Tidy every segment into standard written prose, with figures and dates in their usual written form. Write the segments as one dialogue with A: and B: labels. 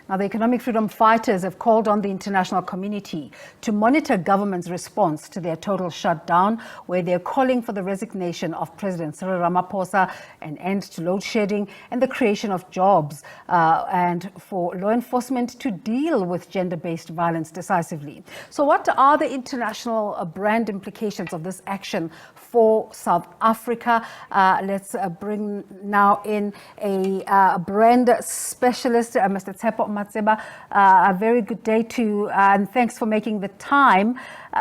A: Now, the economic freedom fighters have called on the international community to monitor government's response to their total shutdown, where they're calling for the resignation of President Cyril Ramaphosa, an end to load shedding, and the creation of jobs, and for law enforcement to deal with gender-based violence decisively. So what are the international brand implications of this action for South Africa? Let's bring now in a brand specialist, Mr. Tshepo Matseba. A very good day to you, and thanks for making the time.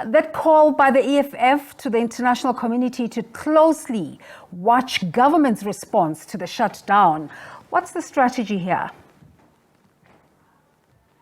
A: That call by the EFF to the international community to closely watch government's response to the shutdown. What's the strategy here?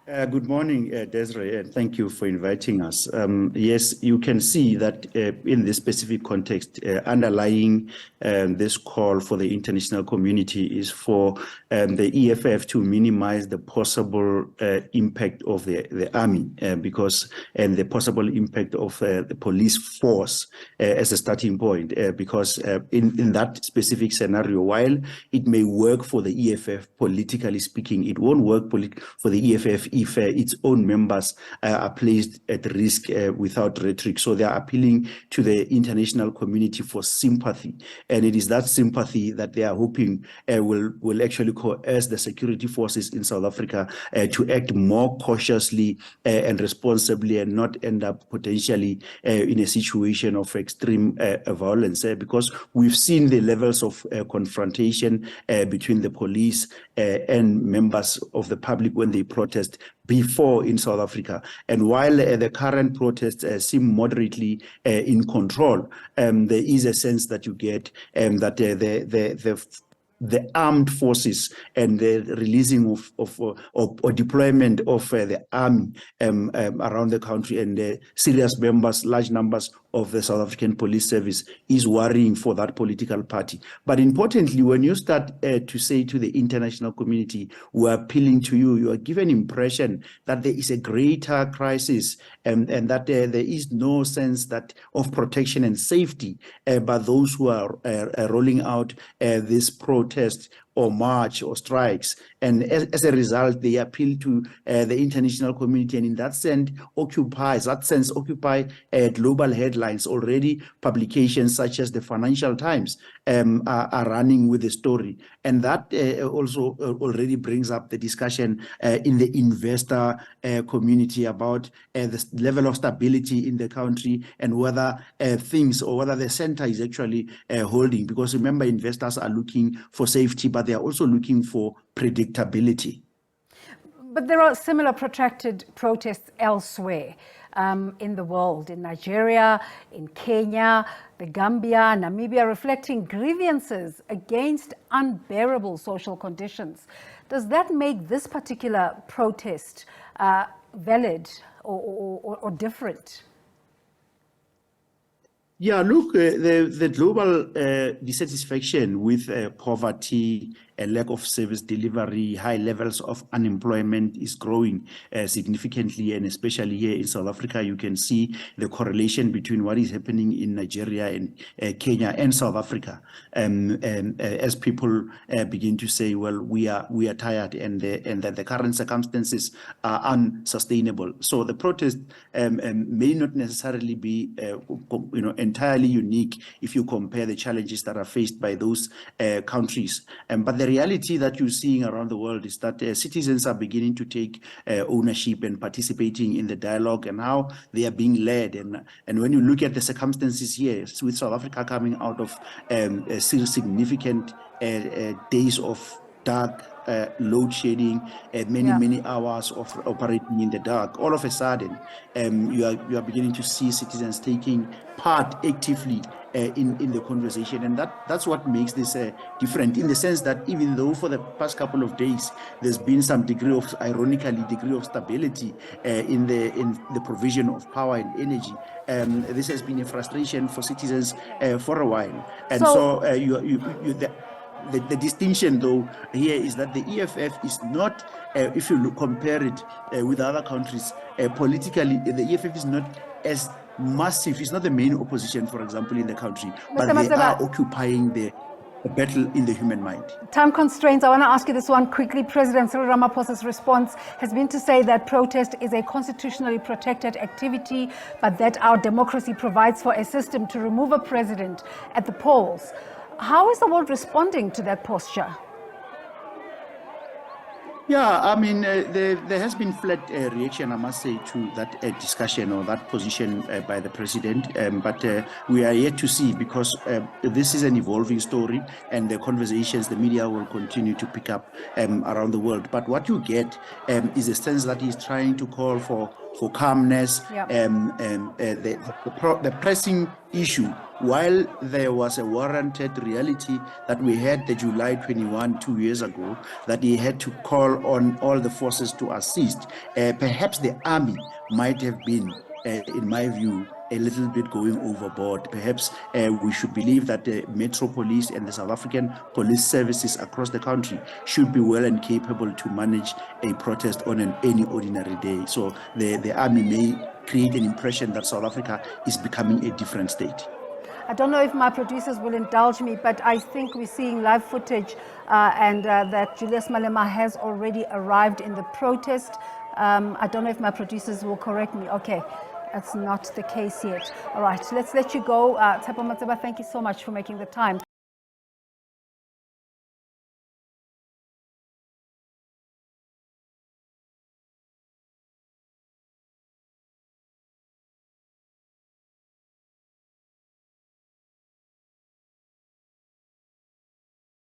B: Good morning, Desiree, and thank you for inviting us. Yes, you can see that in this specific context, underlying this call for the international community is for the EFF to minimize the possible impact of the army, and the possible impact of the police force as a starting point, because in that specific scenario, while it may work for the EFF politically speaking, it won't work for the EFF if its own members are placed at risk without rhetoric. So they are appealing to the international community for sympathy. And it is that sympathy that they are hoping will actually coerce the security forces in South Africa to act more cautiously and responsibly, and not end up potentially in a situation of extreme violence. Because we've seen the levels of confrontation between the police and members of the public when they protest before in South Africa. And while the current protests seem moderately in control, there is a sense that you get that the armed forces and the releasing or deployment of the army around the country, and the large numbers of the South African Police Service is worrying for that political party. But importantly, when you start to say to the international community, we're appealing to you, you are given impression that there is a greater crisis, and that there is no sense of protection and safety by those who are rolling out this protest or march or strikes. And as a result, they appeal to the international community, and in that sense occupy global headlines. Already publications such as the Financial Times are running with the story. And that also already brings up the discussion in the investor community about the level of stability in the country, and whether whether the center is actually holding. Because remember, investors are looking for safety, but they are also looking for predictability.
A: But there are similar protracted protests elsewhere in the world, in Nigeria, in Kenya, the Gambia, Namibia, reflecting grievances against unbearable social conditions. Does that make this particular protest valid or different?
B: Yeah, look, the global dissatisfaction with poverty, a lack of service delivery, high levels of unemployment is growing significantly, and especially here in South Africa, you can see the correlation between what is happening in Nigeria and Kenya and South Africa, as people begin to say, well, we are tired, and that the current circumstances are unsustainable. So the protest may not necessarily be entirely unique if you compare the challenges that are faced by those countries, but the reality that you're seeing around the world is that citizens are beginning to take ownership and participating in the dialogue, and how they are being led. And when you look at the circumstances here, with South Africa coming out of significant days of dark load shedding, many hours of operating in the dark, all of a sudden you are beginning to see citizens taking part actively in the conversation. And that's what makes this different, in the sense that even though for the past couple of days there's been some degree of stability in the provision of power and energy, this has been a frustration for citizens for a while. And so the distinction, though, here is that the EFF is not, if you compare it with other countries, politically, the EFF is not as massive. It's not the main opposition, for example, in the country, but they are occupying the a battle in the human mind.
A: Time constraints. I want to ask you this one quickly. President Cyril Ramaphosa's response has been to say that protest is a constitutionally protected activity, but that our democracy provides for a system to remove a president at the polls. How is the world responding to that posture?
B: Yeah, I mean, there has been flat reaction, I must say, to that discussion or that position by the president. But we are yet to see, because this is an evolving story, and the conversations, the media will continue to pick up around the world. But what you get is a sense that he's trying to call for calmness.
A: Yep.
B: The pressing issue, while there was a warranted reality that we had the July 21 2 years ago, that he had to call on all the forces to assist, perhaps the army might have been, in my view, a little bit going overboard. Perhaps we should believe that the Metro Police and the South African police services across the country should be well and capable to manage a protest on any ordinary day. So the army may create an impression that South Africa is becoming a different state.
A: I don't know if my producers will indulge me, but I think we're seeing live footage and that Julius Malema has already arrived in the protest. I don't know if my producers will correct me. Okay, that's not the case yet. All right, let's let you go. Tshepo Matseba, thank you so much for making the time.